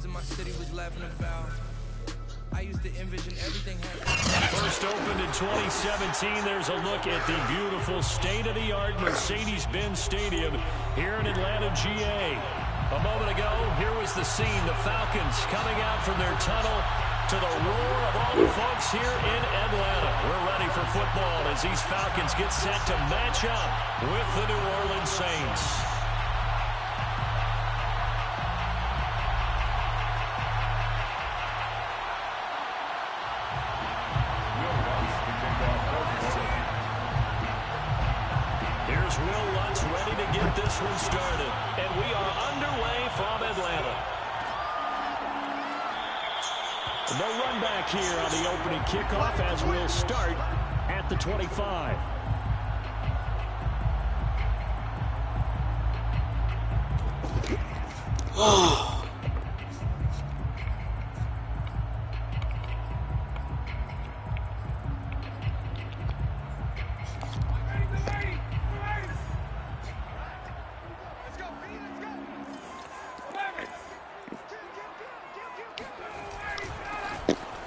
kids in my city was laughing about. I used to envision everything happening. First opened in 2017. There's a look at the beautiful state-of-the-art Mercedes-Benz Stadium here in Atlanta, GA. A moment ago, here was the scene. The Falcons coming out from their tunnel to the roar of all the folks here in Atlanta. We're ready for football as these Falcons get set to match up with the New Orleans Saints. Here's Will Lutz ready to get this one started. And we are underway from Atlanta. No run back here on the opening kickoff as we'll start at the 25.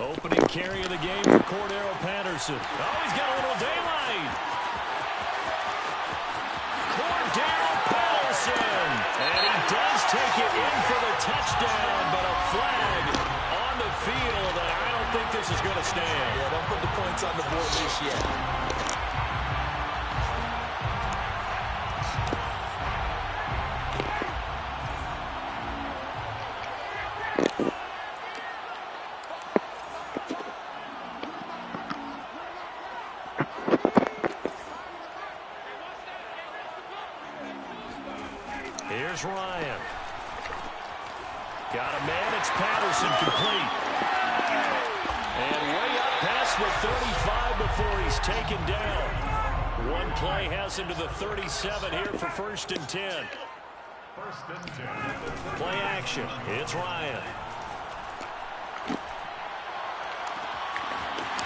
Opening carry of the game for Cordero Patterson. Oh, he's got a little daylight. Cordero Patterson. And he does take it in for the touchdown, but a flag on the field, and I don't think this is going to stand. Yeah, don't put the points on the board just yet. Here's Ryan. Got a man. It's Patterson complete. And way up past the 35 before he's taken down. One play has him to the 37 here for 1st and 10. Play action. It's Ryan.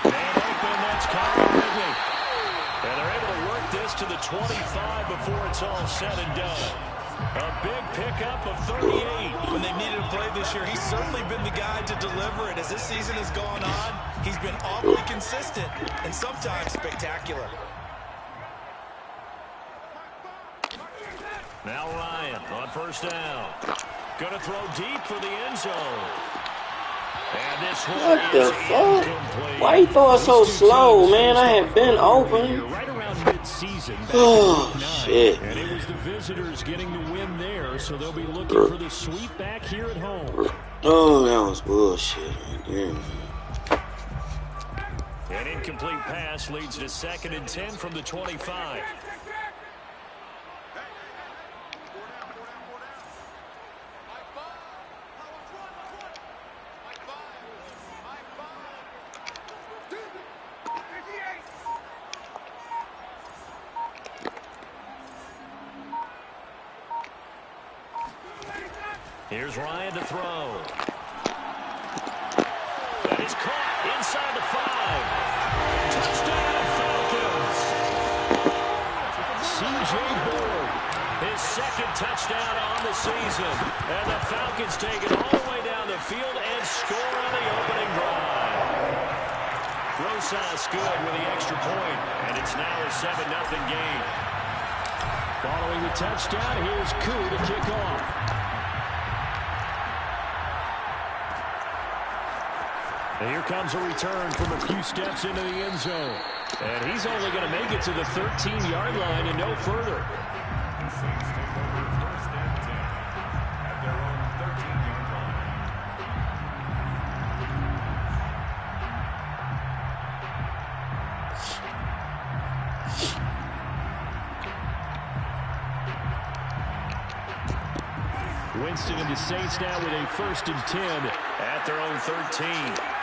And open. That's Kyle Ridley. And they're able to work this to the 25 before it's all said and done. A big pickup of 38. When they needed a play this year, he's certainly been the guy to deliver it. As this season has gone on, he's been awfully consistent and sometimes spectacular. Now Ryan on 1st down. Going to throw deep for the end zone. And this one what the fuck? incomplete. Why you throw it so slow, man? I have been open. Right around mid-season. Oh, shit. And it was the visitors getting the win there, so they'll be looking for the sweep back here at home. Oh, that was bullshit right there. An incomplete pass leads to 2nd and 10 from the 25. Here's Ryan to throw. That is caught inside the 5. Touchdown, Falcons. C.J. Board, his 2nd touchdown on the season. And the Falcons take it all the way down the field and score on the opening drive. Rosas good with the extra point, and it's now a 7-0 game. Following the touchdown, here's Koo to kick off. And here comes a return from a few steps into the end zone. And he's only going to make it to the 13-yard line and no further. Winston and the Saints now with a 1st and 10 at their own 13.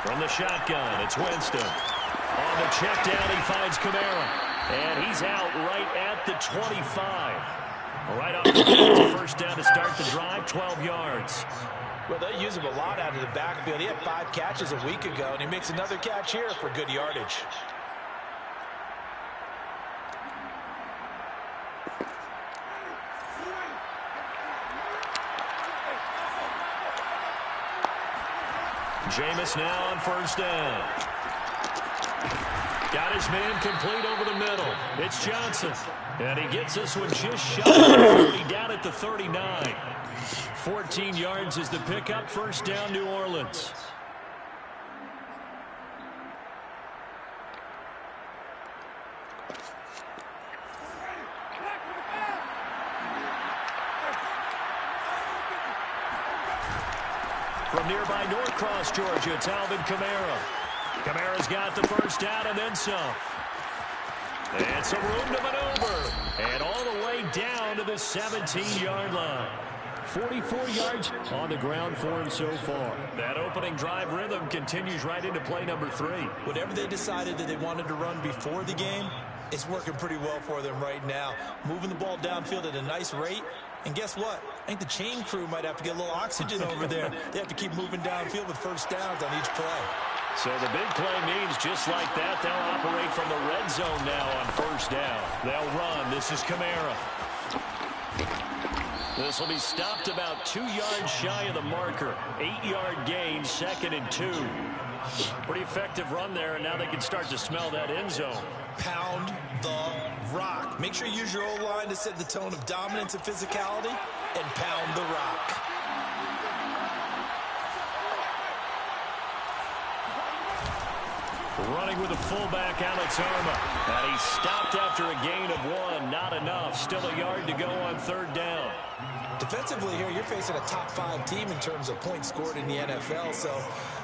From the shotgun, it's Winston. On the check down, he finds Kamara. And he's out right at the 25. Right off the bat, it's a 1st down to start the drive, 12 yards. Well, they use him a lot out of the backfield. He had 5 catches a week ago, and he makes another catch here for good yardage. Jameis now on first down. Got his man complete over the middle. It's Johnson. And he gets this one just shy of 30, down at the 39. 14 yards is the pickup. First down, New Orleans. From nearby Norcross, Georgia, it's Alvin Kamara. Kamara's got the first down and then some. And some room to maneuver. And all the way down to the 17-yard line. 44 yards on the ground for him so far. That opening drive rhythm continues right into play number 3. Whatever they decided that they wanted to run before the game, it's working pretty well for them right now. Moving the ball downfield at a nice rate. And guess what? I think the chain crew might have to get a little oxygen over there. They have to keep moving downfield with first downs on each play. So the big play means just like that, they'll operate from the red zone now on first down. They'll run. This is Kamara. This will be stopped about 2 yards shy of the marker. 8-yard gain, 2nd and 2. Pretty effective run there, and now they can start to smell that end zone. Pound the rock. Make sure you use your O-line to set the tone of dominance and physicality, and pound the rock. Running with the fullback, Alex Arma. And he stopped after a gain of 1. Not enough. Still a yard to go on third down. Defensively here, you're facing a top-5 team in terms of points scored in the NFL. So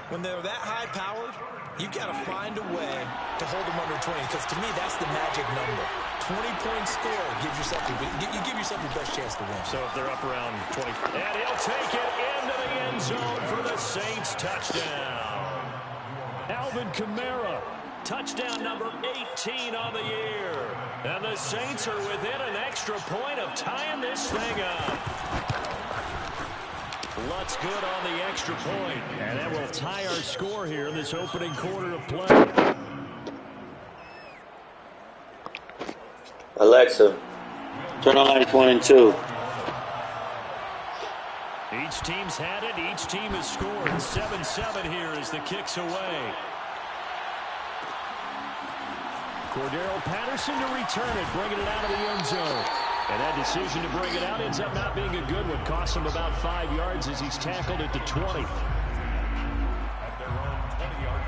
when they're that high-powered, you've got to find a way to hold them under 20. Because to me, that's the magic number. 20-point score gives yourself you give yourself your best chance to win. So if they're up around 20. And he'll take it into the end zone for the Saints touchdown. Alvin Kamara, touchdown number 18 on the year. And the Saints are within an extra point of tying this thing up. Lutz good on the extra point. And that will tie our score here in this opening quarter of play. Alexa, turn on lights 1 and 2. Each team's had it. Each team has scored. 7-7 here as the kick's away. Cordero Patterson to return it, bringing it out of the end zone. And that decision to bring it out ends up not being a good one. Costs him about 5 yards as he's tackled at the 20. At their own 20-yard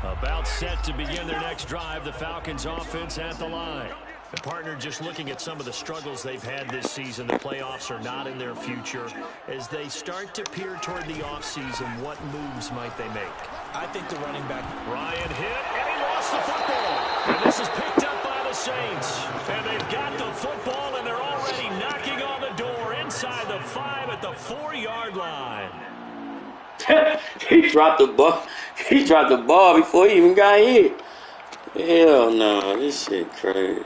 line. About set to begin their next drive. The Falcons offense at the line. The partner just looking at some of the struggles they've had this season. The playoffs are not in their future. As they start to peer toward the offseason, what moves might they make? I think the running back. Ryan hit, and he lost the football. And this is picked up by the Saints. And they've got the football, and they're already knocking on the door inside the 5 at the 4-yard line. He dropped the ball. He dropped the ball before he even got hit. Hell no, this shit crazy.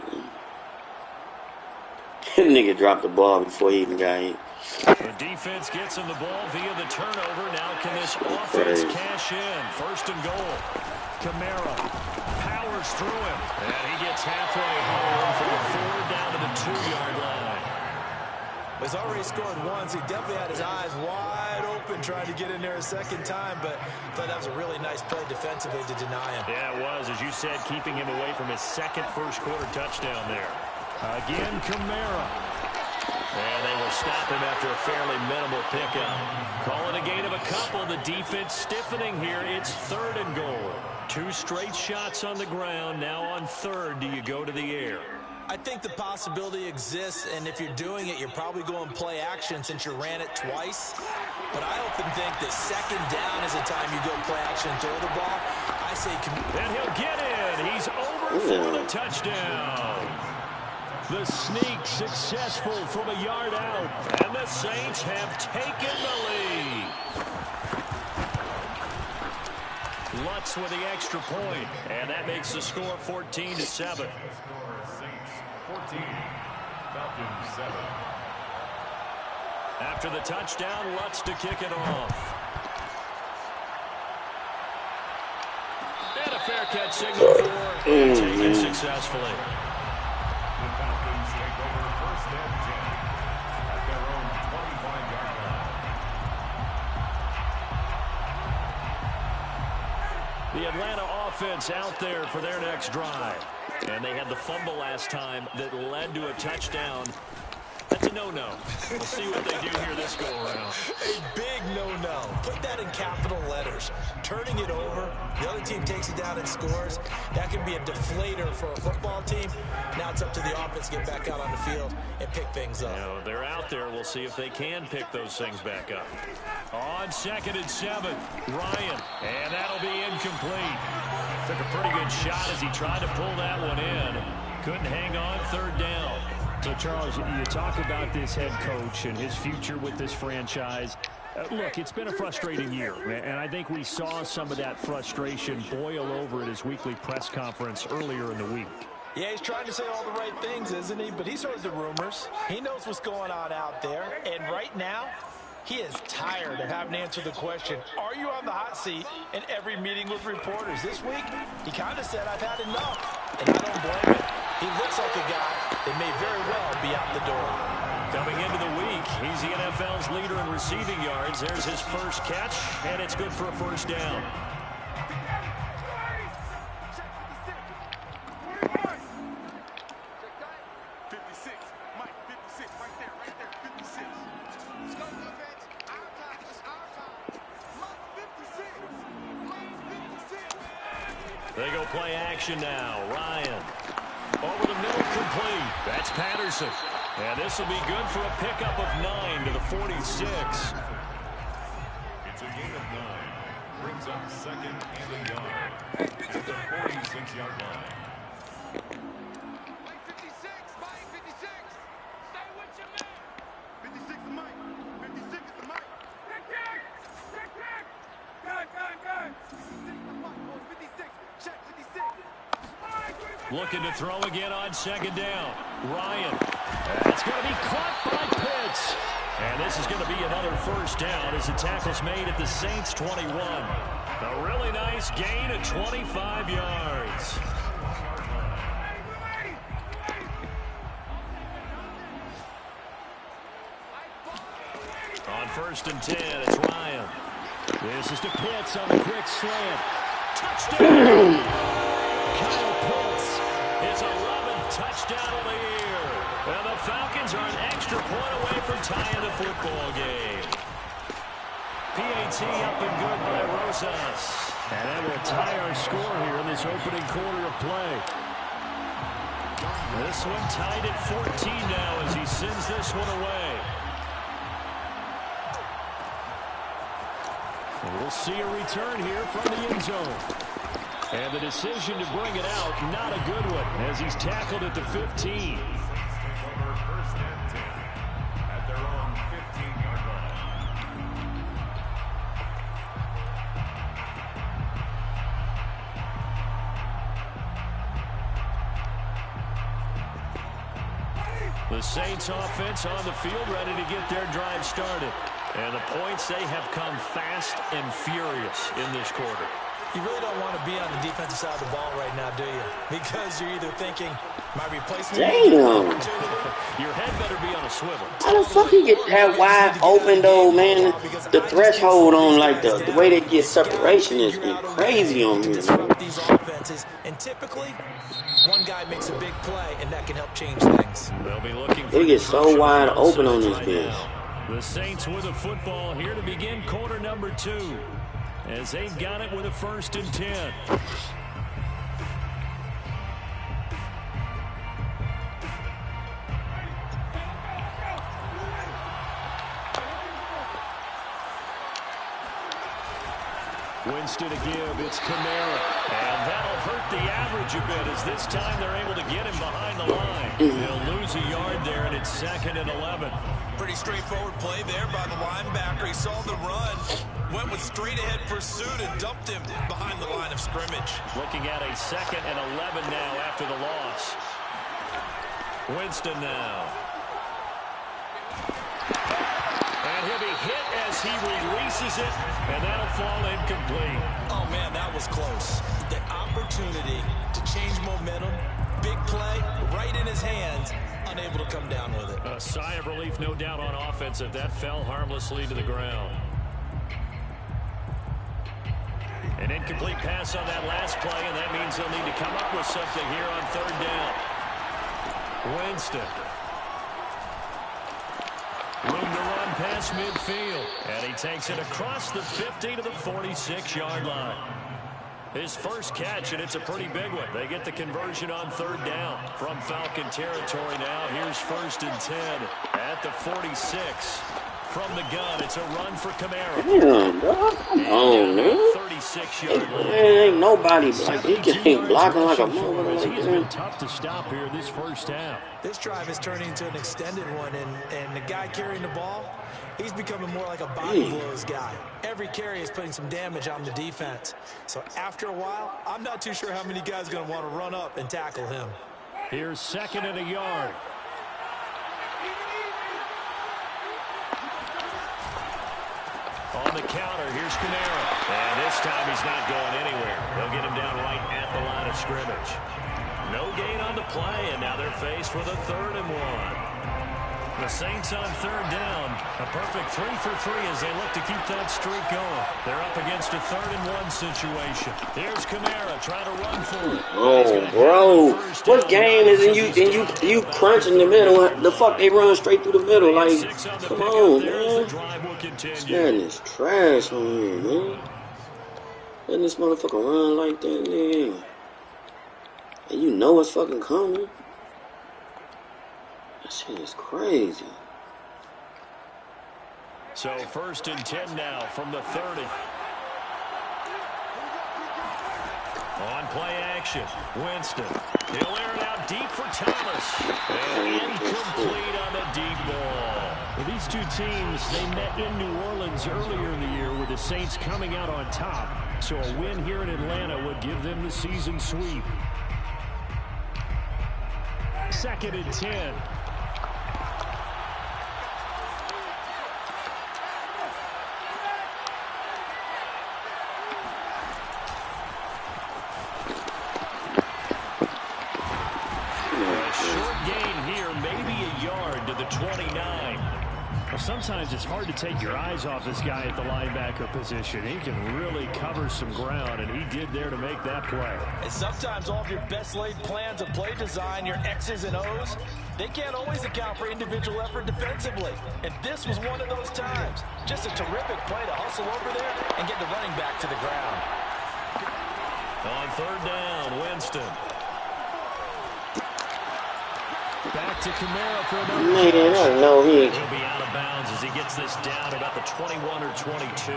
That nigga dropped the ball before he even got hit. The defense gets him the ball via the turnover. Now can this offense cash in? First and goal. Kamara powers through him. And he gets halfway home for the 4 down to the 2-yard line. He's already scored once. He definitely had his eyes wide open trying to get in there a second time, but I thought that was a really nice play defensively to deny him. Yeah, it was. As you said, keeping him away from his second first-quarter touchdown there. Again, Kamara. And they will stop him after a fairly minimal pickup. Calling a gain of a couple. The defense stiffening here. It's 3rd and goal. 2 straight shots on the ground. Now on 3rd, do you go to the air? I think the possibility exists, and if you're doing it, you're probably going play action since you ran it twice. But I often think that 2nd down is the time you go play action and throw the ball. I say... And he'll get in. He's over for the touchdown. The sneak successful from a yard out. And the Saints have taken the lead. Lutz with the extra point. And that makes the score 14-7. 14, Falcons 7. After the touchdown, Lutz to kick it off. And a fair catch signal for and taken successfully. The Falcons take over 1st and The Atlanta offense out there for their next drive. And they had the fumble last time that led to a touchdown. That's a no-no. We'll see what they do here this go-around. A big no-no. Put that in capital letters. Turning it over, the other team takes it down and scores. That can be a deflator for a football team. Now it's up to the offense to get back out on the field and pick things up. You know, they're out there. We'll see if they can pick those things back up. On 2nd and 7, Ryan. And that'll be incomplete. Took a pretty good shot as he tried to pull that one in. Couldn't hang on 3rd down. So, Charles, you talk about this head coach and his future with this franchise. Look, it's been a frustrating year, and I think we saw some of that frustration boil over at his weekly press conference earlier in the week. Yeah, he's trying to say all the right things, isn't he? But he's heard the rumors. He knows what's going on out there. And right now, he is tired of having to answer the question, are you on the hot seat in every meeting with reporters? This week, he kind of said, I've had enough. And I don't blame him. He looks like a guy that may very well be out the door. Coming into the week, he's the NFL's leader in receiving yards. There's his first catch, and it's good for a 1st down. They go play action now. Ryan. Over the middle, complete. That's Patterson. And this will be good for a pickup of 9 to the 46. It's a gain of 9. Brings up 2nd and a yard. At the 46-yard line. Mike 56, Mike 56. Stay with your man. 56 is Mike. 56 is the Mike. Tick, tick. Tick, tick. Good, good, good. 56 is Mike. 56. Check 56. Looking to throw again on 2nd down. Ryan. That's going to be caught by Pitts. And this is going to be another 1st down as the tackle's made at the Saints 21. A really nice gain of 25 yards. On 1st and 10, it's Ryan. This is to Pitts on the quick slant. Touchdown! Kyle Pitts, his 11th touchdown of the year. And the Falcons are an extra point away from tying the football game. PAT up and good by Rosas. And that will tie our score here in this opening quarter of play. This one tied at 14 now as he sends this one away. And we'll see a return here from the end zone. And the decision to bring it out, not a good one, as he's tackled at the 15. Over 1st and 10 at their own 15-yard line. The Saints offense on the field ready to get their drive started. And the points, they have come fast and furious in this quarter. You really don't want to be on the defensive side of the ball right now, do you? Because you're either thinking, my replacement... Damn. Your head better be on a swivel. How the fuck he get that wide open though, man? The threshold on like the way they get separation is crazy on here. Disrupt these offenses, and typically, one guy makes a big play, and that can help change things. They'll be looking for They get so wide open on this bitch. The Saints with a football here to begin quarter number 2. As they've got it with a 1st and 10. Winston to give, it's Kamara. And that'll hurt the average a bit as this time they're able to get him behind the line. They'll lose a yard there, and it's 2nd and 11. Pretty straightforward play there by the linebacker. He saw the run, went with straight-ahead pursuit, and dumped him behind the line of scrimmage. Looking at a 2nd and 11 now after the loss. Winston now. And he'll be hit as he releases it, and that'll fall incomplete. Oh, man, that was close. The opportunity to change momentum, big play, right in his hands, unable to come down with it. A sigh of relief, no doubt, on offense if that fell harmlessly to the ground. And An incomplete pass on that last play, and that means they'll need to come up with something here on third down. Winston. Room to run past midfield. And he takes it across the 50 to the 46-yard line. His first catch, and it's a pretty big one. They get the conversion on third down from Falcon territory now. Here's 1st and 10 at the 46. From the gun, it's a run for Kamara. Damn, bro. Come on, man. 36-yard line. Ain't nobody like he can't blocking like a motherfucker like He's that. been tough to stop here this first half. This drive is turning into an extended one, and the guy carrying the ball, he's becoming more like a body blows guy. Every carry is putting some damage on the defense. So after a while, I'm not too sure how many guys are going to want to run up and tackle him. Here's 2nd and a yard. On the counter, here's Kamara. And this time he's not going anywhere. They'll get him down right at the line of scrimmage. No gain on the play, and now they're faced with a 3rd and 1. The Saints on third down. A perfect 3 for 3 as they look to keep that streak going. They're up against a 3rd and 1 situation. Here's Kamara trying to run for it. Oh, bro. What game is it? You crunch in the middle. The fuck they run straight through the middle? Like, come on, man. This man is trash on here, man. Letting this motherfucker run like that, man. And you know it's fucking coming. That shit is crazy. So 1st and 10 now from the 30. On play action, Winston. He'll air it out deep for Thomas. And incomplete on the deep ball. Well, these two teams, they met in New Orleans earlier in the year with the Saints coming out on top. So a win here in Atlanta would give them the season sweep. 2nd and 10. The 29. Well, sometimes it's hard to take your eyes off this guy at the linebacker position. He can really cover some ground, and he did there to make that play. And sometimes all of your best laid plans of play design, your X's and O's, they can't always account for individual effort defensively. And this was one of those times. Just a terrific play to hustle over there and get the running back to the ground. On third down, Winston. Back to Kamara for another. Man, I know he ain't. He'll be out of bounds as he gets this down about the 21 or 22.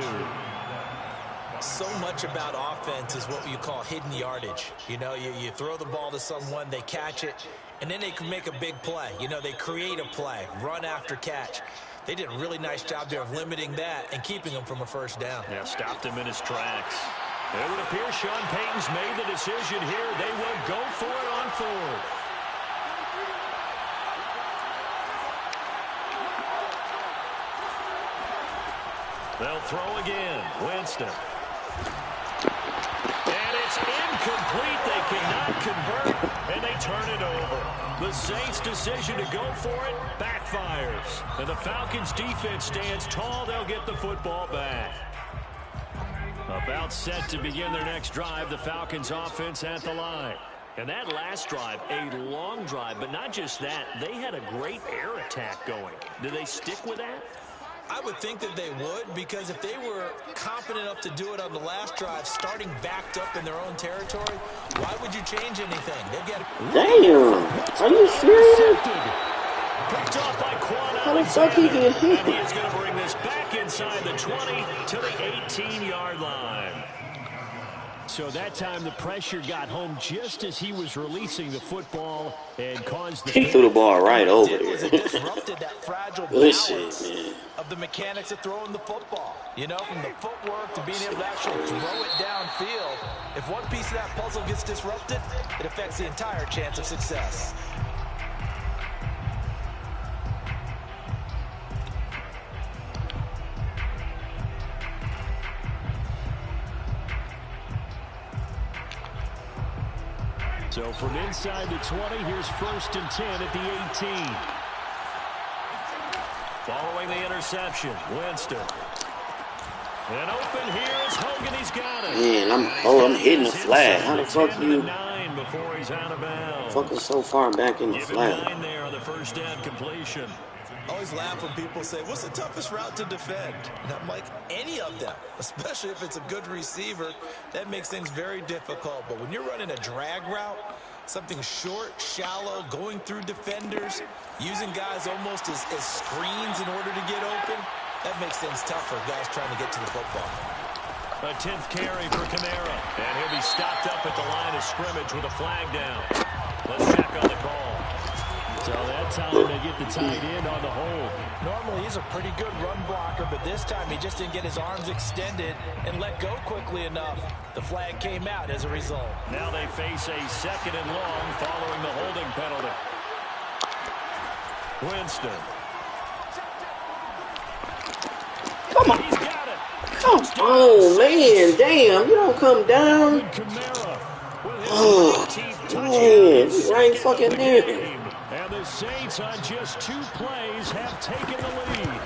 So much about offense is what you call hidden yardage. You know, you throw the ball to someone, they catch it, and then they can make a big play. You know, they create a play, run after catch. They did a really nice job there of limiting that and keeping him from a first down. Yeah, stopped him in his tracks. It would appear Sean Payton's made the decision here. They will go for it on 4th. They'll throw again. Winston. And it's incomplete. They cannot convert, and they turn it over. The Saints' decision to go for it backfires. And the Falcons' defense stands tall. They'll get the football back. About set to begin their next drive, the Falcons' offense at the line. And that last drive, a long drive, but not just that. They had a great air attack going. Do they stick with that? I would think that they would, because if they were confident enough to do it on the last drive, starting backed up in their own territory, why would you change anything? They've got Damn. Are you serious? Picked off by Quan How the fuck he get hit? And he's going to bring this back inside the 20 to the 18-yard line. So that time the pressure got home just as he was releasing the football and caused the... He threw the ball right over there. It disrupted that fragile Listen, balance man. of the mechanics of throwing the football. You know, from the footwork to being able to actually throw it downfield. If one piece of that puzzle gets disrupted, it affects the entire chance of success. So from inside the 20, here's 1st and 10 at the 18. Following the interception, Winston. And open here is Hogan. He's got it. Man, I'm hitting the flag. How the fuck you? Before he's out of bounds. Fucking so far back in the flag. 9 there on the first down completion. I always laugh when people say, what's the toughest route to defend? And I'm like, any of them, especially if it's a good receiver, that makes things very difficult. But when you're running a drag route, something short, shallow, going through defenders, using guys almost as screens in order to get open, that makes things tough for guys trying to get to the football. A 10th carry for Kamara. And he'll be stopped up at the line of scrimmage with a flag down. Let's check on the call. So that time they get the tight end on the hold. Normally he's a pretty good run blocker, but this time he just didn't get his arms extended and let go quickly enough. The flag came out as a result. Now they face a 2nd and long following the holding penalty. Winston. Come on. He's got it. Come on, man. Damn, you don't come down. Oh, man. You right fucking there. And the Saints on just 2 plays have taken the lead.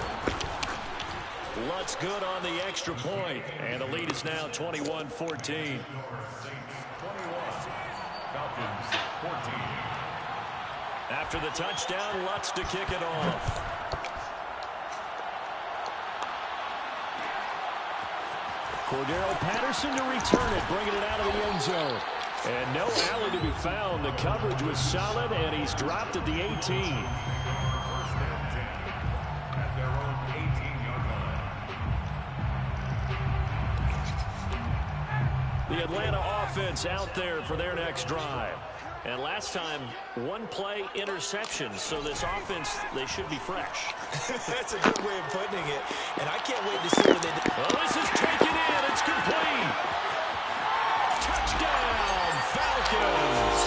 Lutz good on the extra point. And the lead is now 21-14. 21. Falcons 14. After the touchdown, Lutz to kick it off. Cordero Patterson to return it, bringing it out of the end zone. And no alley to be found. The coverage was solid, and he's dropped at the 18. First and 10 at their own 18-yard line. The Atlanta offense out there for their next drive. And last time, 1 play interception. So this offense, they should be fresh. That's a good way of putting it. And I can't wait to see what they do. Well, this is taken in. It's complete. Touchdown, Falcons.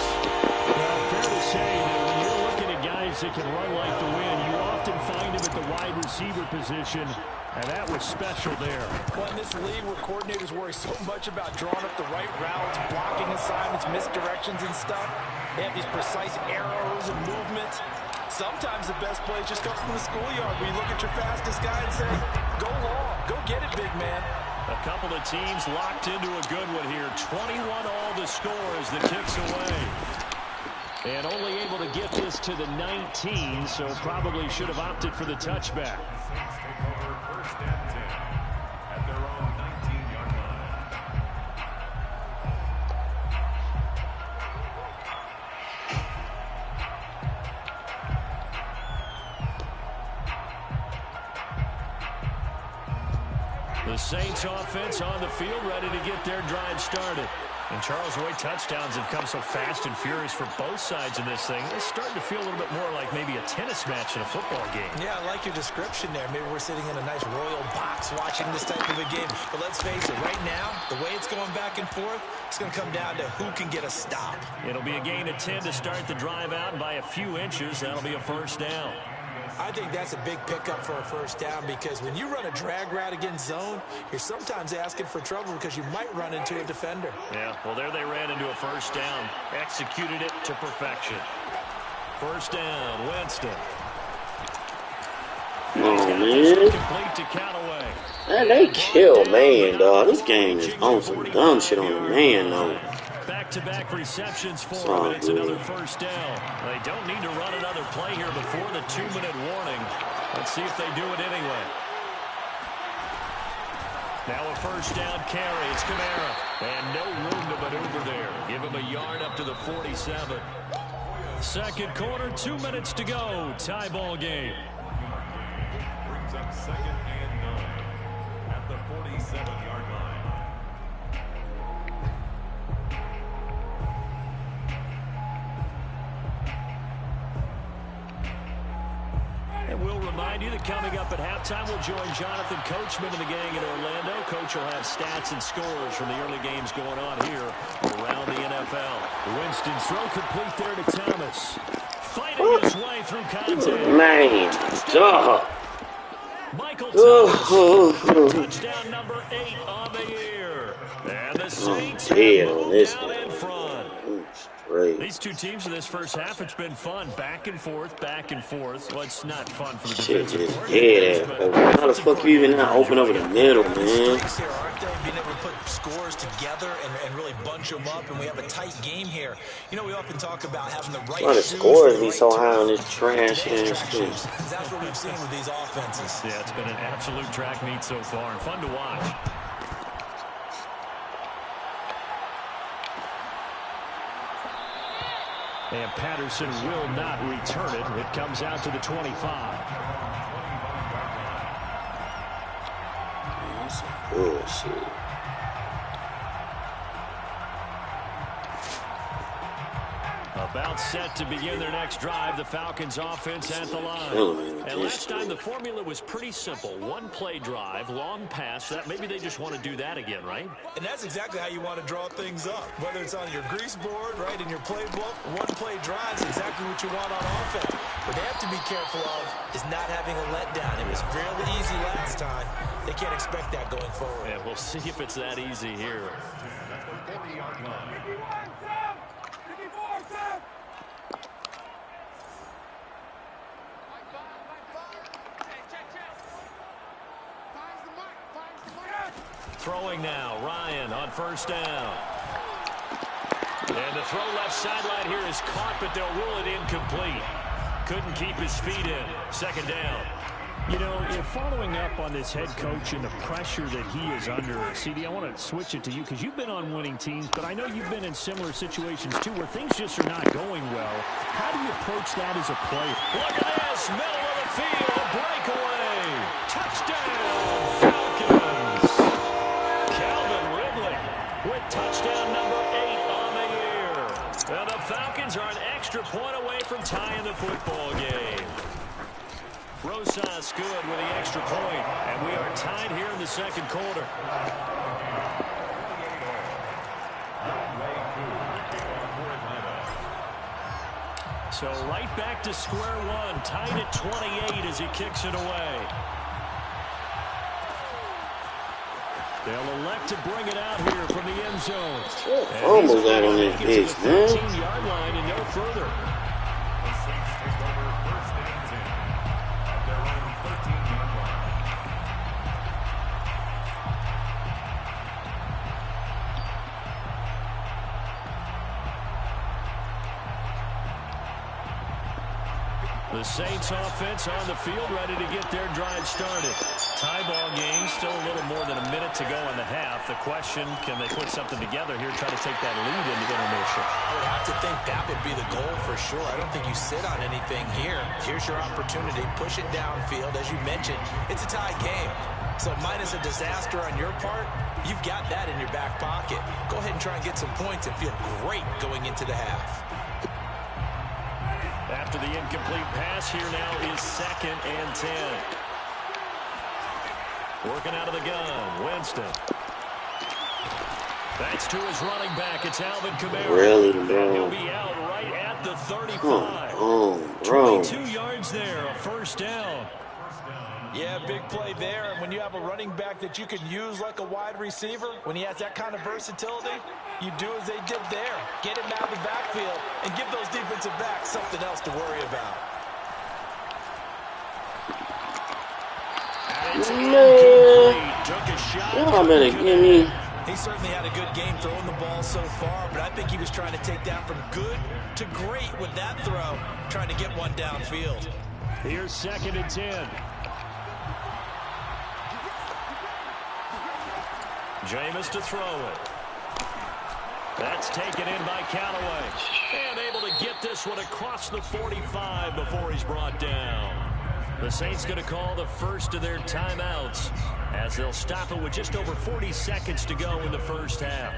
Well, fair to say that when you're looking at guys that can run like the wind, you often find them at the wide receiver position. And that was special there. Well, in this league where coordinators worry so much about drawing up the right routes, blocking assignments, misdirections and stuff, they have these precise arrows and movements. Sometimes the best play just comes from the schoolyard where you look at your fastest guy and say, go long, go get it, big man. A couple of teams locked into a good one here. 21 all the score as the kick's away. And only able to get this to the 19, so probably should have opted for the touchback. Saints take over first and 10 at their own 19-yard line. The Saints offense on the field ready to get their drive started. And Charles Roy, touchdowns have come so fast and furious for both sides in this thing. It's starting to feel a little bit more like maybe a tennis match in a football game. Yeah, I like your description there. Maybe we're sitting in a nice royal box watching this type of a game. But let's face it, right now, the way it's going back and forth, it's going to come down to who can get a stop. It'll be a gain of 10 to start the drive out, and by a few inches, that'll be a first down. I think that's a big pickup for a first down because when you run a drag route against zone, you're sometimes asking for trouble because you might run into a defender. Yeah, well, there they ran into a first down. Executed it to perfection. First down, Winston. Oh, man. Complete to Callaway. Man, they kill man, dog. This game is on some dumb shit on the man, though. Back-to-back receptions for him, and it's another first down. They don't need to run another play here before the 2-minute warning. Let's see if they do it anyway. Now a first down carry. It's Kamara. And no room to maneuver there. Give him a yard up to the 47. Second quarter, 2 minutes to go. Tie ball game. Brings up 2nd and 9 at the 47-yard line. And we'll remind you that coming up at halftime, we'll join Jonathan Coachman and the gang in Orlando. Coach will have stats and scores from the early games going on here around the NFL. Winston's throw complete there to Thomas. Fighting his way through contact. Man, dog. Michael Thomas, touchdown number 8 on the year. And the Saints dead on this down in front. great. These two teams in this first half, it's been fun. Back and forth, back and forth. Well, it's not fun for the Shit, defensive just coordinators, dead. How the fuck you even not open over the middle, man? Streaks here, aren't they? Being able to put scores together and really bunch them up, and we have a tight game here. You know, we often talk about having the right Why the shoes scores for the be right so time. high on this trash Today's ass track shit? shoes. That's what we've seen with these offenses. Yeah, it's been an absolute track meet so far, and fun to watch. And Patterson will not return it. It comes out to the 25. That's some bullshit. About set to begin their next drive, the Falcons offense at the line. And last time the formula was pretty simple. One play drive, long pass. That maybe they just want to do that again, right? And that's exactly how you want to draw things up. Whether it's on your grease board, right, in your playbook, one play drive is exactly what you want on offense. What they have to be careful of is not having a letdown. It was fairly easy last time. They can't expect that going forward. Yeah, we'll see if it's that easy here. Throwing now, Ryan on first down. And the throw left sideline here is caught, but they'll rule it incomplete. Couldn't keep his feet in. Second down. You know, following up on this head coach and the pressure that he is under, CD, I want to switch it to you because you've been on winning teams, but I know you've been in similar situations too where things just are not going well. How do you approach that as a player? Look at this, middle of the field, a breakaway. Touchdown, Falcons. Calvin Ridley with touchdown number 8 on the year. And the Falcons are an extra point away from tying the football game. Rosas good with the extra point, and we are tied here in the second quarter. So right back to square one, tied at 28 as he kicks it away. They'll elect to bring it out here from the end zone. Almost out on this bitch, man. 13-yard line and no further. The Saints take over first and 10 at their own 13-yard line. The Saints offense on the field ready to get their drive started. Tie ball game, still a little more than a minute to go in the half. The question, can they put something together here, try to take that lead into intermission? I would have to think that would be the goal for sure. I don't think you sit on anything here. Here's your opportunity. Push it downfield. As you mentioned, it's a tie game. So minus a disaster on your part, you've got that in your back pocket. Go ahead and try and get some points and feel great going into the half. After the incomplete pass, here now is second and 10. Working out of the gun, Winston. That's to his running back. It's Alvin Kamara. Really, bro? He'll be out right at the 35. Oh, bro. 22 yards there, a first down. Yeah, big play there. And when you have a running back that you can use like a wide receiver, when he has that kind of versatility, you do as they did there. Get him out of the backfield and give those defensive backs something else to worry about. And it's Man. incomplete. Took a shot. Y'all better give me. He certainly had a good game throwing the ball so far, but I think he was trying to take that from good to great with that throw, trying to get one downfield. Here's second and 10. Jameis to throw it. That's taken in by Callaway. And able to get this one across the 45 before he's brought down. The Saints going to call the first of their timeouts as they'll stop it with just over 40 seconds to go in the first half.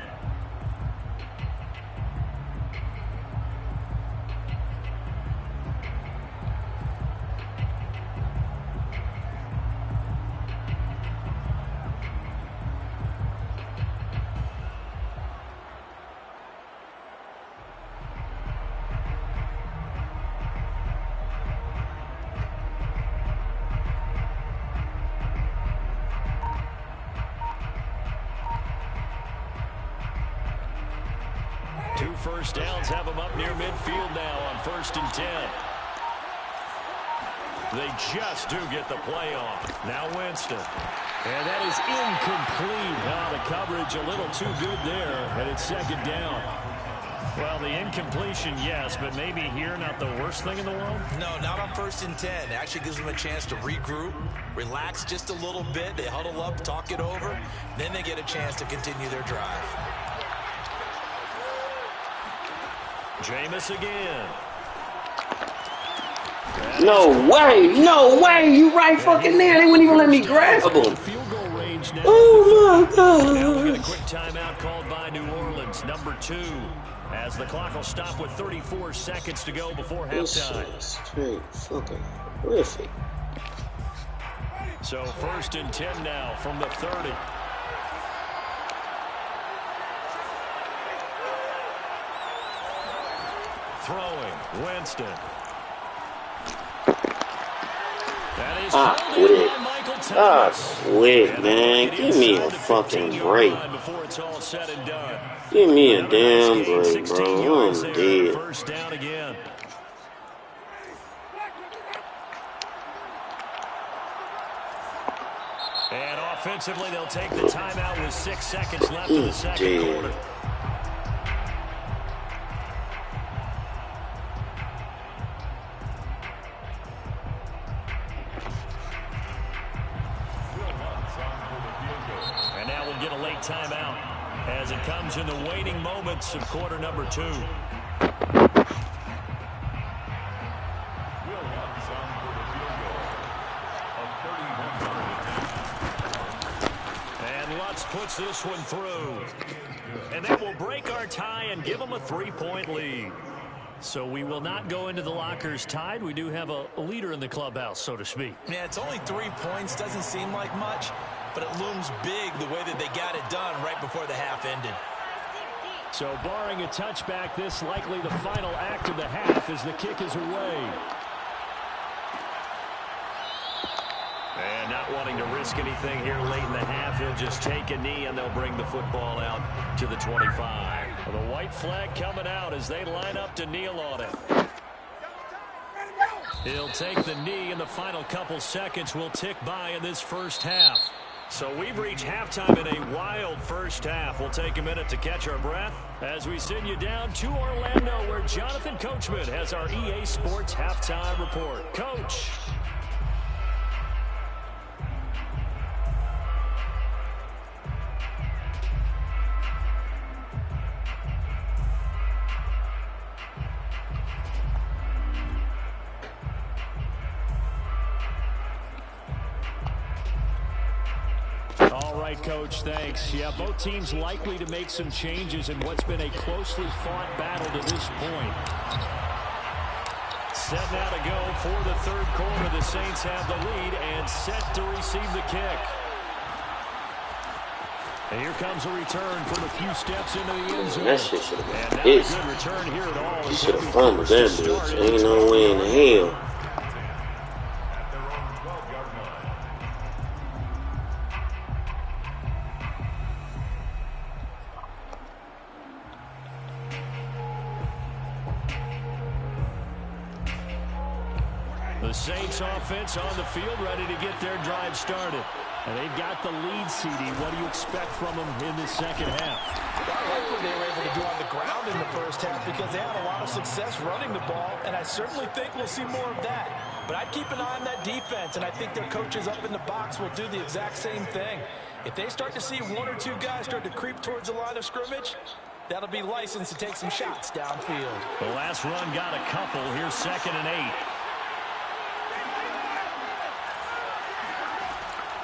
first downs have them up near midfield now on 1st and 10. They just do get the play off. Now Winston. And that is incomplete. The coverage a little too good there, and it's 2nd down. Well, the incompletion, yes, but maybe here not the worst thing in the world? No, not on 1st and 10. It actually gives them a chance to regroup, relax just a little bit. They huddle up, talk it over. Then they get a chance to continue their drive. Jameis again. No way. No way. You right fucking there. They wouldn't even let me grab him. Field goal range now. Oh, my God. Now we'll get a quick timeout called by New Orleans, number 2. As the clock will stop with 34 seconds to go before halftime. This is straight fucking horrific. So 1st and 10 now from the 30. Throwing, Winston. That is quit, man. Give me a fucking break. Give me a damn break, bro. I'm dead. First down again. And offensively, they'll take the timeout with 6 seconds left in the second quarter. And now we'll get a late timeout as it comes in the waning moments of quarter number 2. And Lutz puts this one through. And that will break our tie and give them a 3-point lead. So we will not go into the lockers tied. We do have a leader in the clubhouse, so to speak. Yeah, it's only 3 points. Doesn't seem like much, but it looms big the way that they got it done right before the half ended. So barring a touchback, this likely the final act of the half as the kick is away. And not wanting to risk anything here late in the half, he'll just take a knee and they'll bring the football out to the 25. The white flag coming out as they line up to kneel on it. He'll take the knee, and the final couple seconds will tick by in this first half. So we've reached halftime in a wild first half. We'll take a minute to catch our breath as we send you down to Orlando, where Jonathan Coachman has our EA Sports Halftime Report. Coach. All right, Coach, thanks. Yeah, both teams likely to make some changes in what's been a closely fought battle to this point. Set now to go for the third quarter. The Saints have the lead and set to receive the kick. And here comes a return from a few steps into the end zone. That shit should have been a pissed. good return here at all. He should have fumbled that bitch. Ain't no way in the hell. The Saints offense on the field, ready to get their drive started. And they've got the lead, CD. What do you expect from them in the second half? I like what they were able to do on the ground in the first half because they had a lot of success running the ball, and I certainly think we'll see more of that. But I'd keep an eye on that defense, and I think their coaches up in the box will do the exact same thing. If they start to see 1 or 2 guys start to creep towards the line of scrimmage, that'll be licensed to take some shots downfield. The last run got a couple. Here's 2nd and 8.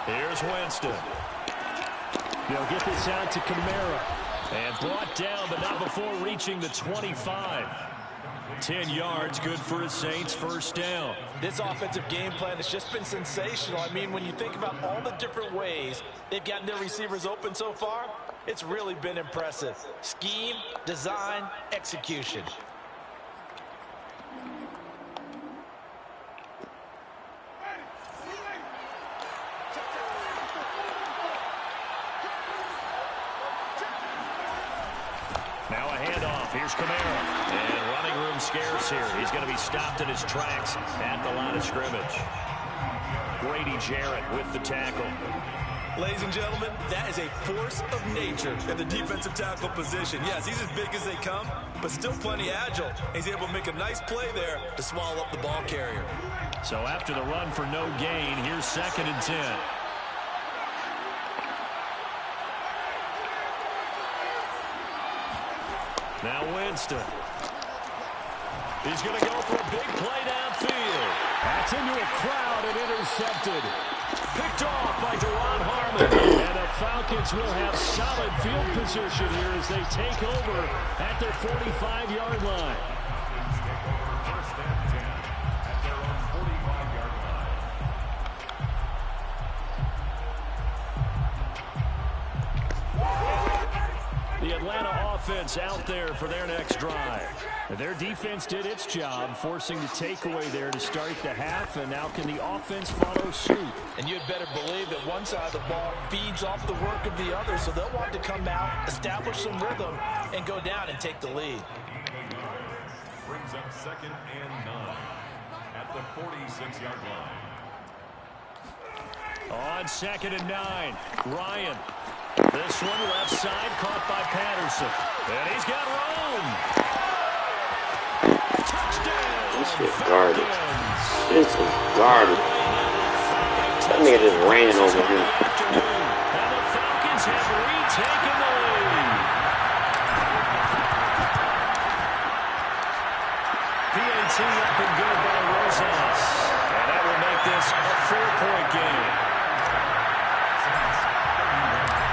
Here's Winston. They'll get this out to Kamara. And brought down, but not before reaching the 25. 10 yards, good for the Saints, first down. This offensive game plan has just been sensational. I mean, when you think about all the different ways they've gotten their receivers open so far, it's really been impressive. Scheme, design, execution. Here's Kamara. And running room scarce here. He's going to be stopped in his tracks at the line of scrimmage. Grady Jarrett with the tackle. Ladies and gentlemen, that is a force of nature in the defensive tackle position. Yes, he's as big as they come, but still plenty agile. He's able to make a nice play there to swallow up the ball carrier. So after the run for no gain, here's 2nd and 10. Now Winston. He's going to go for a big play downfield. That's into a crowd and intercepted. Picked off by Duron Harmon. And the Falcons will have solid field position here as they take over at their 45-yard line. First and 10 at their own 45-yard line. The Atlanta offense out there for their next drive. Their defense did its job, forcing the takeaway there to start the half, and now can the offense follow suit? And you'd better believe that one side of the ball feeds off the work of the other, so they'll want to come out, establish some rhythm, and go down and take the lead. Brings up 2nd and 9 at the 46-yard line. On 2nd and 9, Ryan. This one left side caught by Patterson. And he's got room. Touchdown. This is garbage. This is garbage. That nigga just ran over him. And the Falcons have retaken the lead. PAT up and good by Rosas. And that will make this a 4-point game.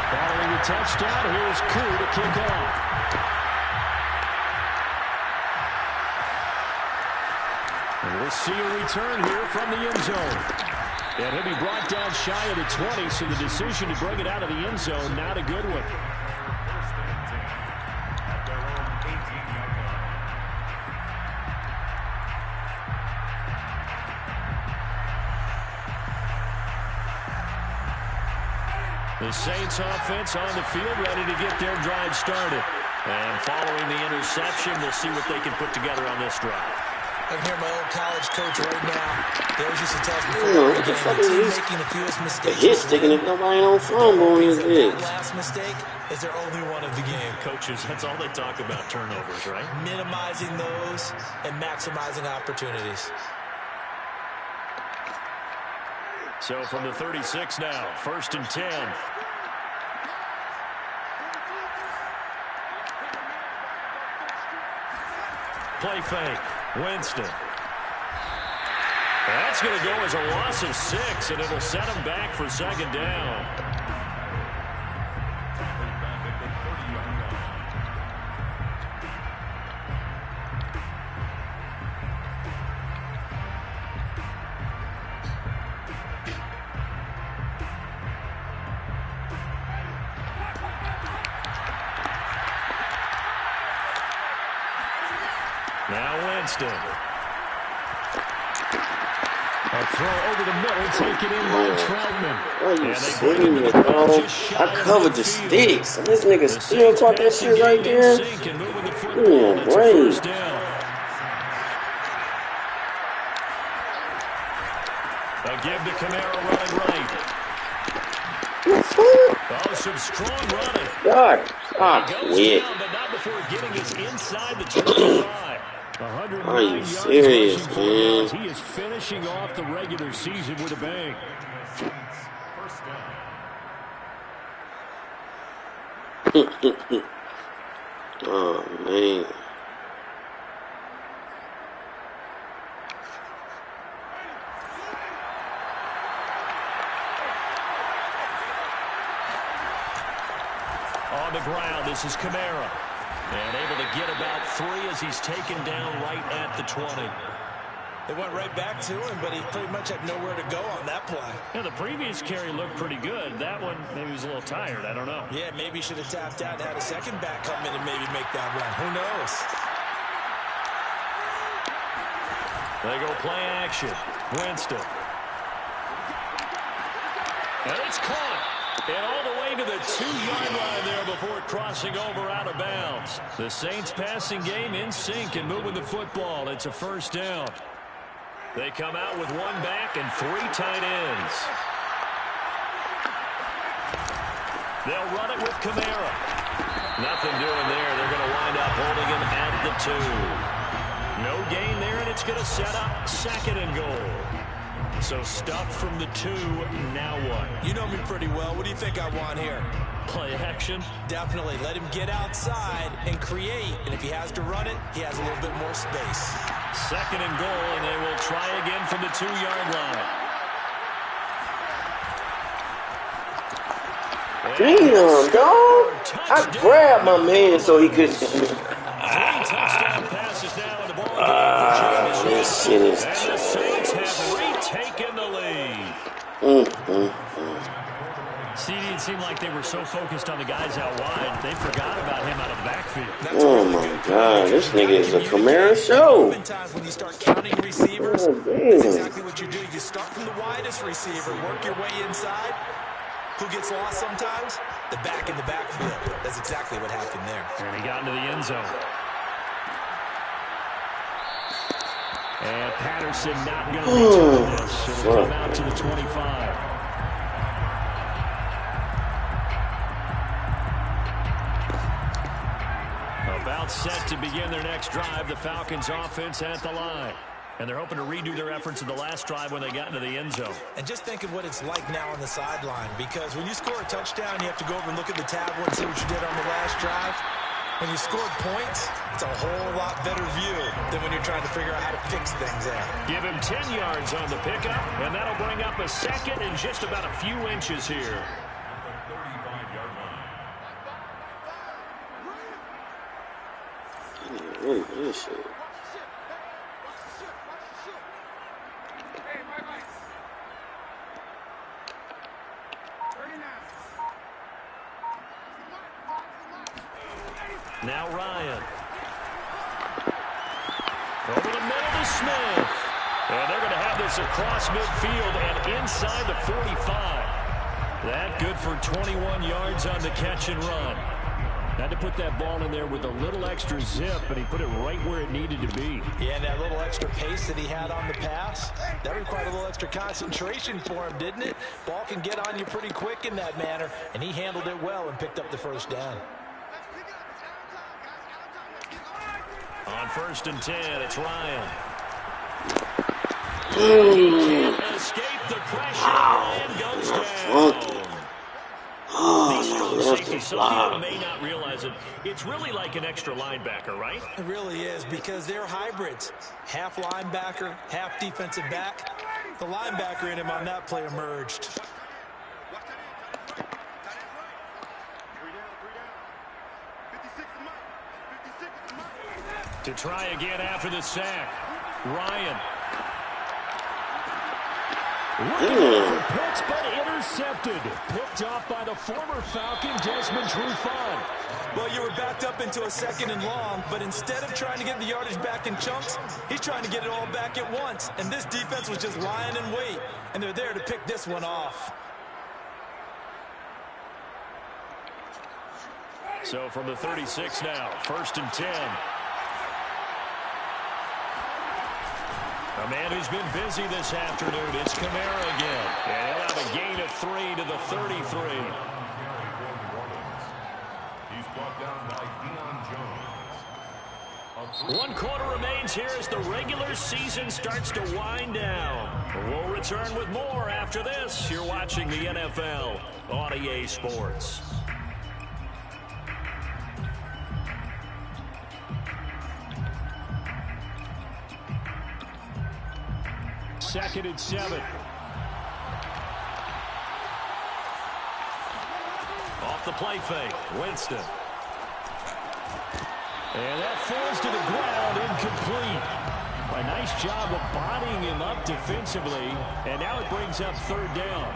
Following the touchdown, here's Koo to kick off. And we'll see a return here from the end zone. And he'll be brought down shy of the 20, so the decision to bring it out of the end zone, not a good one. First and 10 at their own 18-yard line. The Saints offense on the field ready to get their drive started. And following the interception, we'll see what they can put together on this drive. I can hear my old college coach right now. They always used to tell us before What every the game, fuck the team is this? making the fewest mistakes. He's sticking it. Nobody on fumble in his That legs. last mistake is their only one of the game. Coaches, that's all they talk about, turnovers, right? Minimizing those and maximizing opportunities. So from the 36 now, 1st and 10. Play fake. Winston. That's going to go as a loss of 6, and it'll set him back for 2nd down. Back at the 30-yard line. Now Winston. A throw over the middle, taken in by Troutman. Are you serious, bro? I covered the sticks. And this nigga still caught that shit right there. Yeah, great. A give to Kamara running right. Oh, some strong running. God, Goes quit. down, but not before getting us inside the 25. 109 Are you yards serious, rushing for man? yards. He is finishing off the regular season with a bang. First down. Oh, man. On the ground, this is Kamara. And able to get about 3 as he's taken down right at the 20. They went right back to him, but he pretty much had nowhere to go on that play. Yeah, the previous carry looked pretty good. That one, maybe he was a little tired. I don't know. Yeah, maybe he should have tapped out and had a second back come in and maybe make that run. Who knows? They go play action. Winston. And it's caught. And all the way to the 2-yard line there before crossing over out of bounds. The Saints passing game in sync and moving the football. It's a first down. They come out with one back and 3 tight ends. They'll run it with Kamara. Nothing doing there. They're going to wind up holding him at the 2. No gain there, and it's going to set up 2nd and goal. So stuff from the 2, now what? You know me pretty well. What do you think I want here? Play action? Definitely. Let him get outside and create. And if he has to run it, he has a little bit more space. 2nd and goal, and they will try again from the 2-yard line. Damn, dog. I grabbed my man so he could. 3 touchdown passes now in the ball game. This shit is. And the Saints have retaken the lead. CD, it seemed like they were so focused on the guys out wide, they forgot about him out of the backfield. Oh my God, this nigga is a Kamara show. Oftentimes when you start counting receivers, that's exactly what you do. You start from the widest receiver, work your way inside. Who gets lost sometimes? The back in the backfield. That's exactly what happened there. And he got into the end zone. And Patterson not going to return this. It'll come out to the 25. About set to begin their next drive. The Falcons offense at the line. And they're hoping to redo their efforts in the last drive when they got into the end zone. And just think of what it's like now on the sideline, because when you score a touchdown, you have to go over and look at the tablet and see what you did on the last drive. When you scored points, it's a whole lot better view than when you're trying to figure out how to fix things out. Give him 10 yards on the pickup, and that'll bring up a 2nd and just about a few inches here. Now Ryan. Over the middle to Smith. And they're going to have this across midfield and inside the 45. That good for 21 yards on the catch and run. Had to put that ball in there with a little extra zip, and he put it right where it needed to be. Yeah, and that little extra pace that he had on the pass, that required a little extra concentration for him, didn't it? Ball can get on you pretty quick in that manner, and he handled it well and picked up the first down. On 1st and 10, it's Ryan. Can't escape the pressure, and goes down. Some people may not realize it. It's really like an extra linebacker, right? It really is, because they're hybrids. Half linebacker, half defensive back. The linebacker in him on that play emerged. To try again after the sack, Ryan. For picks, but intercepted. Picked off by the former Falcon, Desmond Trufant. Well, you were backed up into a 2nd and long, but instead of trying to get the yardage back in chunks, he's trying to get it all back at once. And this defense was just lying in wait, and they're there to pick this one off. So from the 36 now, 1st and 10. A man who's been busy this afternoon, it's Kamara again. And he'll have a gain of 3 to the 33. He's brought down by Deion Jones. 1 quarter remains here as the regular season starts to wind down. We'll return with more after this. You're watching the NFL on EA Sports. Second and 7. Off the play fake, Winston. And that falls to the ground, incomplete. A nice job of bodying him up defensively, and now it brings up 3rd down.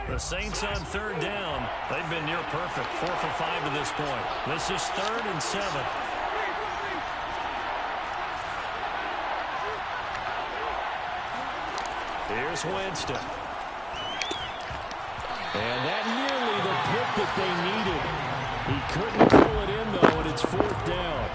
The Saints on 3rd down. They've been near perfect, 4 for 5 to this point. This is 3rd and 7. Here's Winston. And that nearly the pick that they needed. He couldn't pull it in, though, and it's 4th down.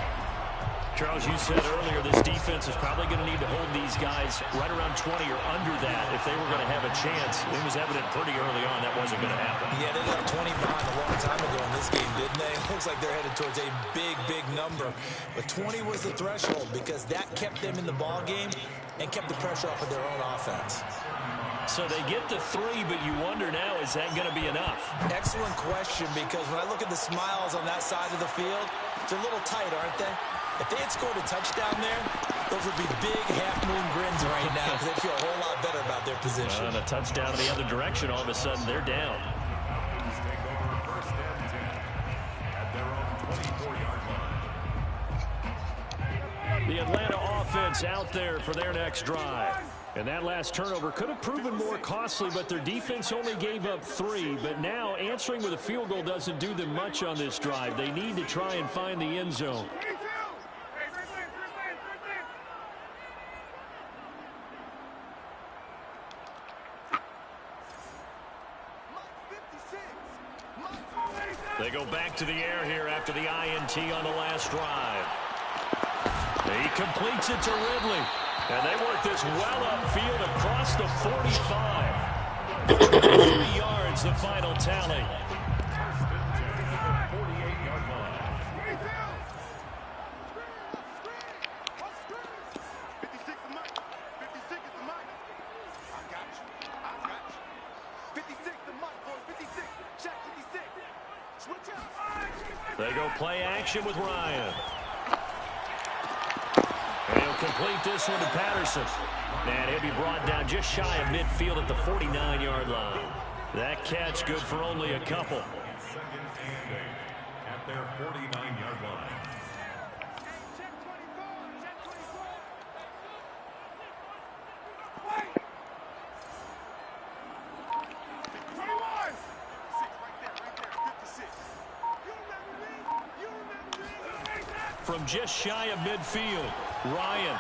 Charles, you said earlier this defense is probably going to need to hold these guys right around 20 or under that if they were going to have a chance. It was evident pretty early on that wasn't going to happen. Yeah, they left 20 behind a long time ago in this game, didn't they? It looks like they're headed towards a big, big number. But 20 was the threshold because that kept them in the ball game and kept the pressure off of their own offense. So they get the 3, but you wonder now, is that going to be enough? Excellent question, because when I look at the smiles on that side of the field, they're a little tight, aren't they? If they had scored a touchdown there, those would be big half-moon grins right now because they feel a whole lot better about their position. And a touchdown in the other direction, all of a sudden they're down. Please take over 1st and 10 at their own 24-yard line. The Atlanta offense out there for their next drive. And that last turnover could have proven more costly, but their defense only gave up 3. But now answering with a field goal doesn't do them much on this drive. They need to try and find the end zone. They go back to the air here after the INT on the last drive. He completes it to Ridley. And they work this well upfield across the 45. 3 yards, the final tally. 48-yard line. 56 is Mike. 56 is Mike. I got you. 56 to Mike, boys. 56. Check 56. Switch out. They go play action with Ryan. And he'll complete this one to Patterson. And he'll be brought down just shy of midfield at the 49-yard line. That catch good for only a couple. 2nd and 8 at their 49-yard line. Check 24. Check 24. From just shy of midfield, Ryan.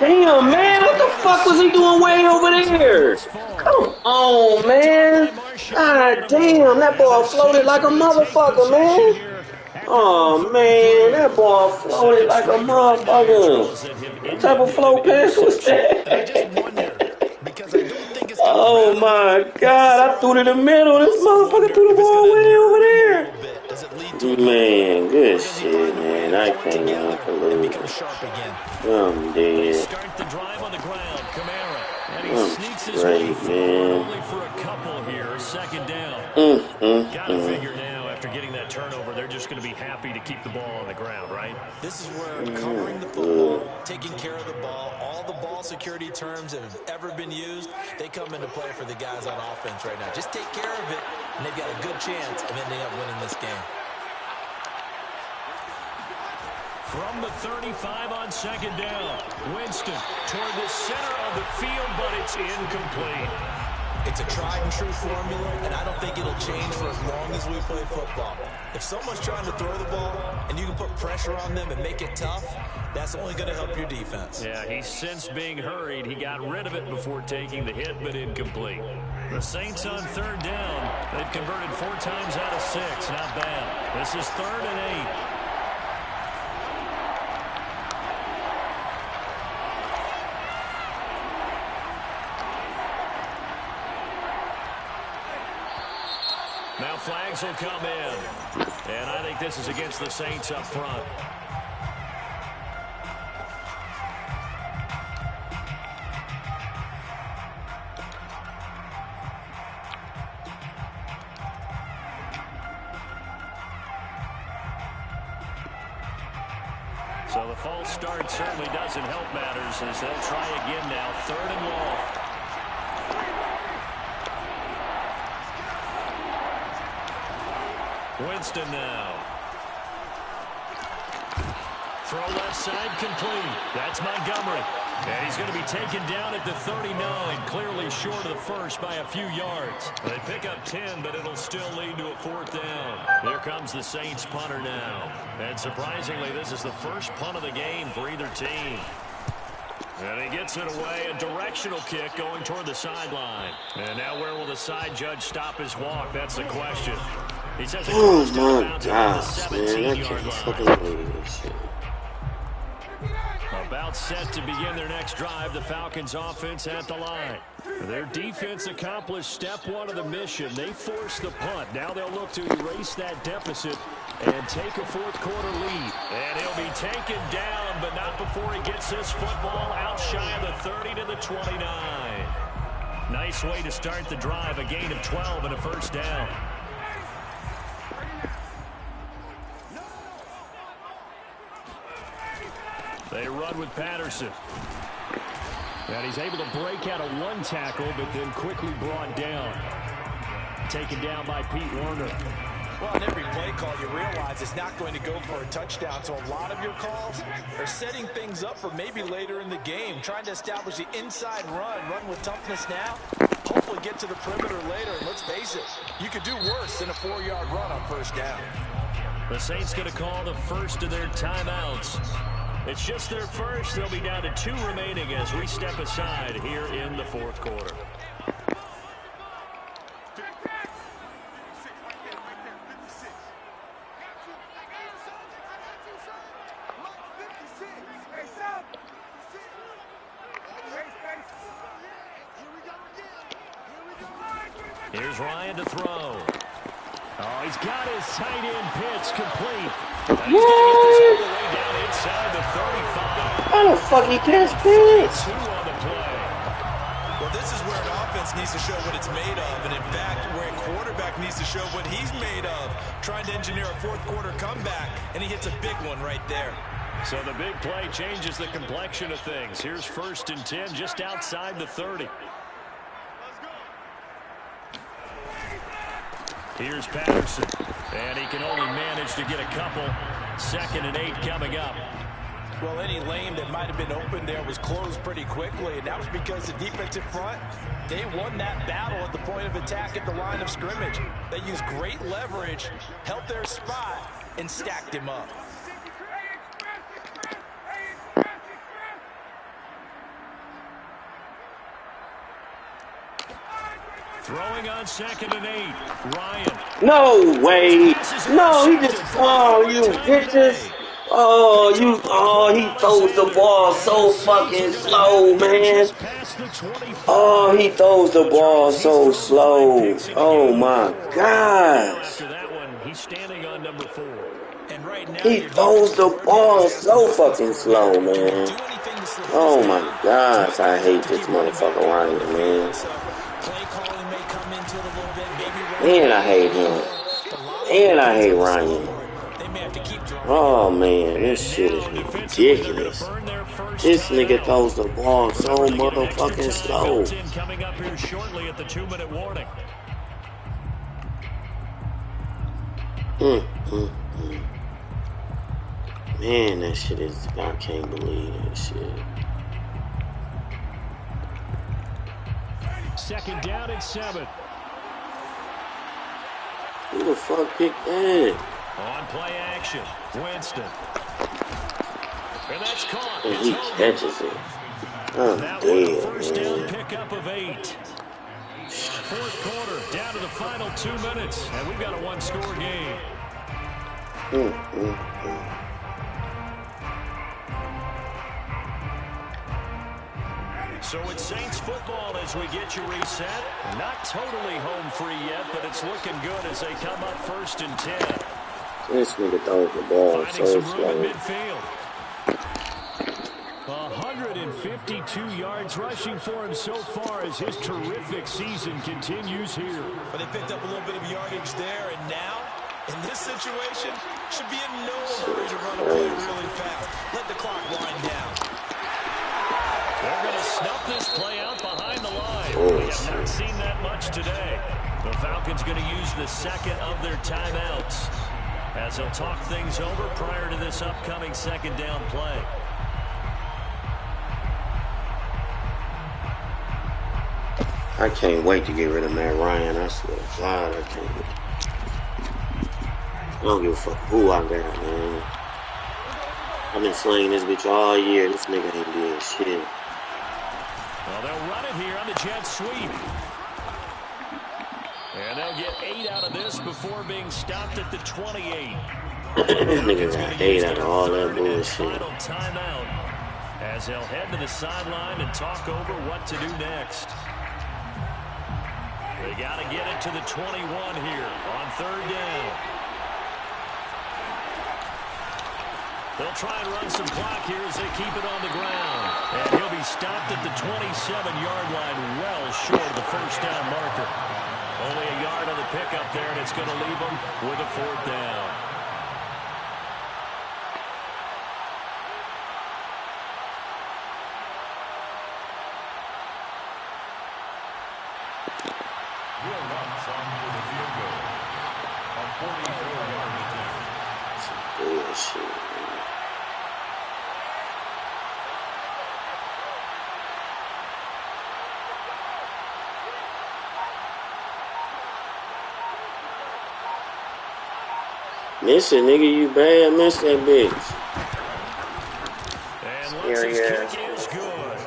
Damn, man, what the fuck was he doing way over there? Come on, man. God damn, that ball floated like a motherfucker, man. Oh, man, that ball floated like a motherfucker. What type of flow pass was that? I just wonder, because I don't think it's Oh, my God, I threw it in the middle. This motherfucker threw the ball way over there. Does it lead to Man, good shit, man. I can't even believe it. become sharp again? I'm dead. Start the drive on the ground. Kamara. And he sneaks his straight, way forward man. only for a couple here. 2nd down. Gotta figure now, after getting that turnover, they're just going to be happy to keep the ball on the ground, right? This is where covering the football, taking care of the ball, all the ball security terms that have ever been used, they come into play for the guys on offense right now. Just take care of it, and they've got a good chance of ending up winning this game. From the 35 on 2nd down, Winston toward the center of the field, but it's incomplete. It's a tried and true formula, and I don't think it'll change for as long as we play football. If someone's trying to throw the ball and you can put pressure on them and make it tough, that's only going to help your defense. Yeah, he's since being hurried. He got rid of it before taking the hit, but incomplete. The Saints on 3rd down. They've converted 4 times out of 6. Not bad. This is 3rd and 8. Now flags will come in. And I think this is against the Saints up front. So the false start certainly doesn't help matters as they'll try again now. 3rd and long. Winston now. Throw left side complete. That's Montgomery. And he's going to be taken down at the 39, clearly short of the first by a few yards. They pick up 10, but it'll still lead to a 4th down. Here comes the Saints punter now. And surprisingly, this is the first punt of the game for either team. And he gets it away, a directional kick going toward the sideline. And now where will the side judge stop his walk? That's the question. He says oh my gosh, man, I can't fucking believe this shit. About set to begin their next drive, the Falcons offense at the line. Their defense accomplished step one of the mission. They forced the punt. Now they'll look to erase that deficit and take a fourth quarter lead. And he'll be taken down, but not before he gets this football out shy of the 30 to the 29. Nice way to start the drive, a gain of 12 and a first down. They run with Patterson. And he's able to break out of one tackle, but then quickly brought down. Taken down by Pete Werner. Well, in every play call, you realize it's not going to go for a touchdown. So a lot of your calls are setting things up for maybe later in the game, trying to establish the inside run with toughness now, hopefully get to the perimeter later. And let's face it, you could do worse than a 4-yard run on first down. The Saints going to call the first of their timeouts. It's just their first. They'll be down to 2 remaining as we step aside here in the fourth quarter. Here's Ryan to throw. Oh, he's got his tight end pitch complete. And he's going to get this all the way down inside the 35. How the fuck he can't pitch? 2 on the play. Well, this is where an offense needs to show what it's made of. And in fact, where a quarterback needs to show what he's made of. Trying to engineer a fourth quarter comeback, and he hits a big one right there. So the big play changes the complexion of things. Here's 1st and 10 just outside the 30. Here's Patterson, and he can only manage to get a couple. 2nd and 8 coming up. Well, any lane that might have been open there was closed pretty quickly, and that was because the defensive front, they won that battle at the point of attack at the line of scrimmage. They used great leverage, held their spot, and stacked him up. Throwing on 2nd and 8. Ryan. No way. No, he just, oh, you bitches. Oh, he throws the ball so fucking slow, man. Oh, he throws the ball so slow. Oh, my gosh. After that one, he's standing on number 4. And right now, He throws the ball so fucking slow, man. Oh, my gosh. I hate this motherfucker Ryan, man. And I hate him. And I hate Ryan. Oh, man. This shit is ridiculous. This nigga throws the ball so motherfucking slow. Coming up here shortly at the 2-minute warning. Man, that shit is, I can't believe that shit. 2nd down and 7. Who the fuck picked that? On play action, Winston. And that's caught. And he catches it. I'm dead, First down man. pickup of 8. 4th quarter, down to the final 2 minutes, and we've got a 1-score game. So it's Saints football as we get you reset. Not totally home free yet, but it's looking good as they come up 1st and 10. This nigga throws the ball Finding so some room slow. at midfield. 152 yards rushing for him so far as his terrific season continues here. But they picked up a little bit of yardage there, and now, in this situation, should be in no hurry to run a play really fast. Let the clock wind down. They're going to snuff this play out behind the line. We have not seen that much today. The Falcons going to use the 2nd of their timeouts as they'll talk things over prior to this upcoming 2nd down play. I can't wait to get rid of Matt Ryan. I swear to God, I can't wait. I don't give a fuck who I got, man. I've been slaying this bitch all year. This nigga ain't doing shit. Well, they'll run it here on the jet sweep. And they'll get 8 out of this before being stopped at the 28. Niggas got 8 out of all that bullshit. Final timeout as they'll head to the sideline and talk over what to do next. They got to get it to the 21 here on 3rd down. They'll try and run some clock here as they keep it on the ground. And he'll be stopped at the 27-yard line, well short of the first down marker. Only a yard on the pickup there, and it's going to leave them with a 4th down. Will Lutz on for the field goal. A 44-yard attempt. Bullshit. Miss it, nigga, you bad. Miss that bitch. And Lutz's kick is good.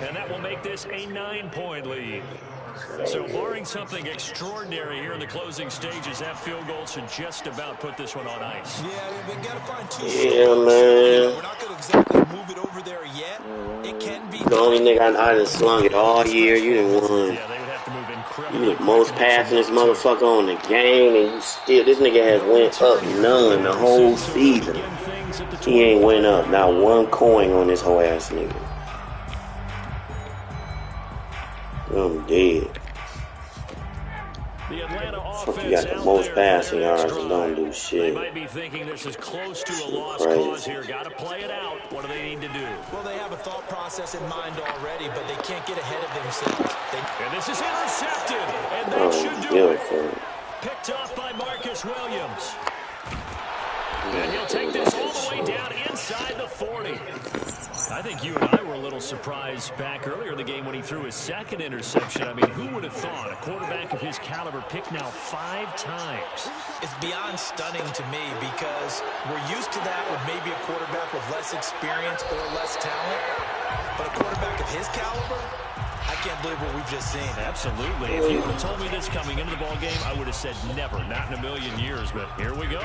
And that will make this a 9-point lead. So barring something extraordinary here in the closing stages, that field goal should just about put this one on ice. Yeah, we got to find 2 Yeah, scores. man. We're not going to exactly move it over there yet. It can be The only nigga I done slung it all year. You done won. Yeah, they would have to move incredibly You the most passing this motherfucker on the game, and you still, this nigga has went up none the whole season. He ain't went up not one coin on this whole ass nigga. I'm dead. The Atlanta Fuck, offense you got the out most there passing for their yards next and don't drive. do They shit. might be thinking this is close to a lost Crazy. cause here. Got to play it out. What do they need to do? Well, they have a thought process in mind already, but they can't get ahead of themselves. And this is intercepted. And Oh, that should do give it. a fuck. Picked off by Marcus Williams. And he'll take this all the way down inside the 40. I think you and I were a little surprised back earlier in the game when he threw his second interception. I mean, who would have thought a quarterback of his caliber picked now 5 times? It's beyond stunning to me because we're used to that with maybe a quarterback with less experience or less talent. But a quarterback of his caliber, I can't believe what we've just seen. Absolutely. If you would have told me this coming into the ball game, I would have said never, not in a million years. But here we go.